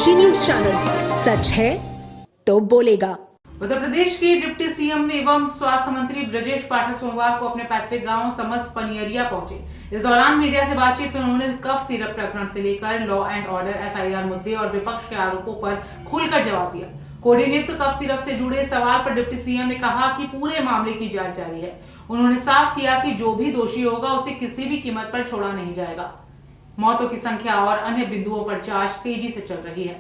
डनकाशी news channel, सच है तो बोलेगा। उत्तर प्रदेश के डिप्टी सीएम एवं स्वास्थ्य मंत्री ब्रजेश पाठक सोमवार को अपने पैतृक गांव समस पनियरिया पहुंचे। इस दौरान मीडिया से बातचीत में उन्होंने कफ सिरप प्रकरण से लेकर लॉ एंड ऑर्डर, एसआईआर मुद्दे और विपक्ष के आरोपों पर खुलकर जवाब दिया। कोडिनियुक्त कफ सिरप से जुड़े सवाल पर डिप्टी सीएम ने कहा कि पूरे मामले की जांच जारी है। उन्होंने साफ किया कि जो भी दोषी होगा उसे किसी भी कीमत पर छोड़ा नहीं जाएगा। मौतों की संख्या और अन्य बिंदुओं पर जांच तेजी से चल रही है।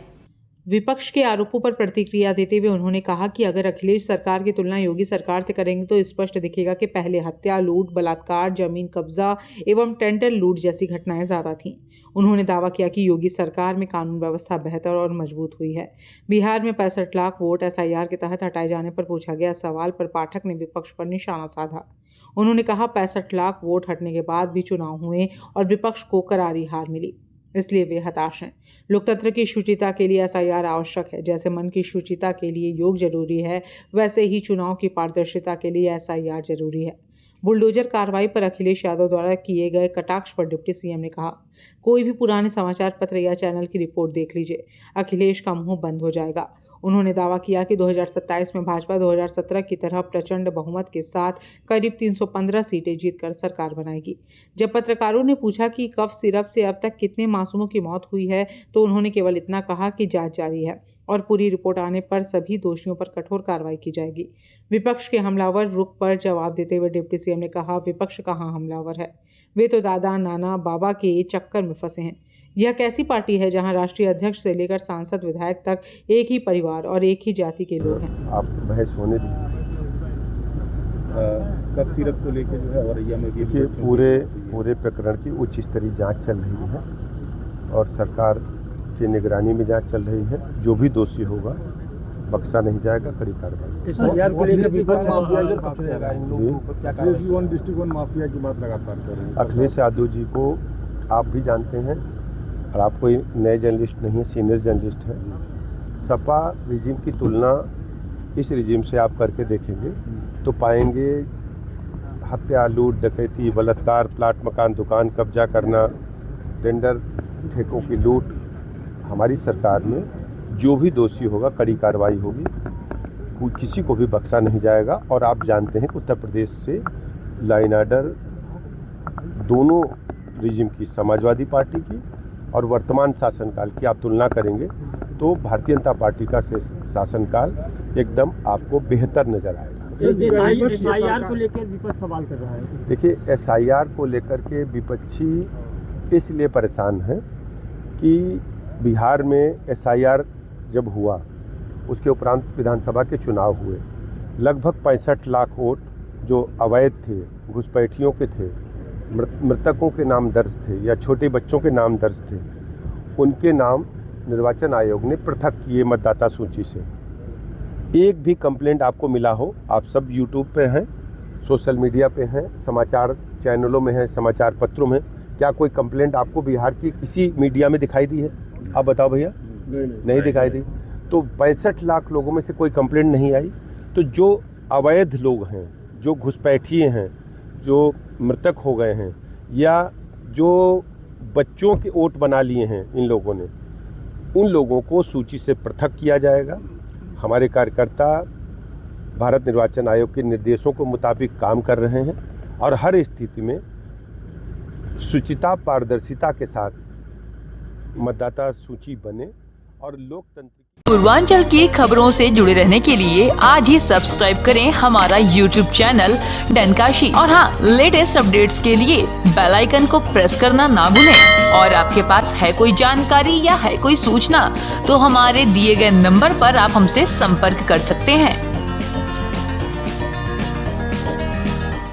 विपक्ष के आरोपों पर प्रतिक्रिया देते हुए उन्होंने कहा कि अगर अखिलेश सरकार की तुलना योगी सरकार से करेंगे तो स्पष्ट दिखेगा कि पहले हत्या, लूट, बलात्कार, जमीन कब्जा एवं टेंडर लूट जैसी घटनाएं ज्यादा थीं। उन्होंने दावा किया कि योगी सरकार में कानून व्यवस्था बेहतर और मजबूत हुई है। बिहार में 65 लाख वोट एसआईआर के तहत हटाए जाने पर पूछा गया सवाल पर पाठक ने विपक्ष पर निशाना साधा। उन्होंने कहा 65 लाख वोट हटने के बाद भी चुनाव हुए और विपक्ष को करारी हार मिली, इसलिए वे हताश हैं। लोकतंत्र की शुचिता के लिए एसआईआर आवश्यक है। जैसे मन की शुचिता के लिए योग जरूरी है, वैसे ही चुनाव की पारदर्शिता के लिए एसआईआर जरूरी है। बुलडोजर कार्रवाई पर अखिलेश यादव द्वारा किए गए कटाक्ष पर डिप्टी सीएम ने कहा, कोई भी पुराने समाचार पत्र या चैनल की रिपोर्ट देख लीजिए, अखिलेश का मुंह बंद हो जाएगा। उन्होंने दावा किया कि 2027 में भाजपा 2017 की तरह प्रचंड बहुमत के साथ करीब 315 सीटें जीतकर सरकार बनाएगी। जब पत्रकारों ने पूछा कि कफ सिरप से अब तक कितने मासूमों की मौत हुई है, तो उन्होंने केवल इतना कहा कि जांच जारी है और पूरी रिपोर्ट आने पर सभी दोषियों पर कठोर कार्रवाई की जाएगी। विपक्ष के हमलावर रुख पर जवाब देते हुए डिप्टी सीएम ने कहा, विपक्ष कहाँ हमलावर है, वे तो दादा, नाना, बाबा के चक्कर में फंसे हैं। यह कैसी पार्टी है जहां राष्ट्रीय अध्यक्ष से लेकर सांसद, विधायक तक एक ही परिवार और एक ही जाति के लोग हैं। आप बहस होने दीजिए। कफ सिरप को लेकर जो है औरैया में भी पूरे प्रकरण की उच्च स्तरीय जांच चल रही है और सरकार की निगरानी में जांच चल रही है। जो भी दोषी होगा बख्शा नहीं जाएगा, कड़ी कार्रवाई। माफिया की बात लगातार कर रहे हैं। अखिलेश यादव जी को आप भी जानते हैं और आप कोई नए जर्नलिस्ट नहीं है, सीनियर जर्नलिस्ट है। सपा रिजीम की तुलना इस रिजीम से आप करके देखेंगे तो पाएंगे हत्या, लूट, डकैती, बलात्कार, प्लाट, मकान, दुकान कब्जा करना, टेंडर ठेकों की लूट। हमारी सरकार में जो भी दोषी होगा कड़ी कार्रवाई होगी, किसी को भी बख्शा नहीं जाएगा। और आप जानते हैं कि उत्तर प्रदेश से लॉ एंड ऑर्डर दोनों रिजीम की, समाजवादी पार्टी की और वर्तमान शासनकाल की आप तुलना करेंगे तो भारतीय जनता पार्टी का शासनकाल एकदम आपको बेहतर नजर आएगा। एसआईआर को लेकर विपक्ष सवाल कर रहा है। देखिए, एसआईआर को लेकर के विपक्षी इसलिए परेशान है कि बिहार में एसआईआर जब हुआ उसके उपरांत विधानसभा के चुनाव हुए, लगभग 65 लाख वोट जो अवैध थे, घुसपैठियों के थे, मृतकों के नाम दर्ज थे या छोटे बच्चों के नाम दर्ज थे, उनके नाम निर्वाचन आयोग ने पृथक किए मतदाता सूची से। एक भी कंप्लेंट आपको मिला हो, आप सब यूट्यूब पे हैं, सोशल मीडिया पे हैं, समाचार चैनलों में हैं, समाचार पत्रों में, क्या कोई कंप्लेंट आपको बिहार की किसी मीडिया में दिखाई दी है? आप बताओ भैया। नहीं दिखाई दी। तो 65 लाख लोगों में से कोई कंप्लेंट नहीं आई। तो जो अवैध लोग हैं, जो घुसपैठिए हैं, जो मृतक हो गए हैं या जो बच्चों के वोट बना लिए हैं इन लोगों ने, उन लोगों को सूची से पृथक किया जाएगा। हमारे कार्यकर्ता भारत निर्वाचन आयोग के निर्देशों के मुताबिक काम कर रहे हैं और हर स्थिति में शुचिता, पारदर्शिता के साथ मतदाता सूची बने और लोकतंत्र। पूर्वांचल की खबरों से जुड़े रहने के लिए आज ही सब्सक्राइब करें हमारा YouTube चैनल डनकाशी और हाँ, लेटेस्ट अपडेट्स के लिए बेल आइकन को प्रेस करना ना भूलें। और आपके पास है कोई जानकारी या है कोई सूचना तो हमारे दिए गए नंबर पर आप हमसे संपर्क कर सकते हैं।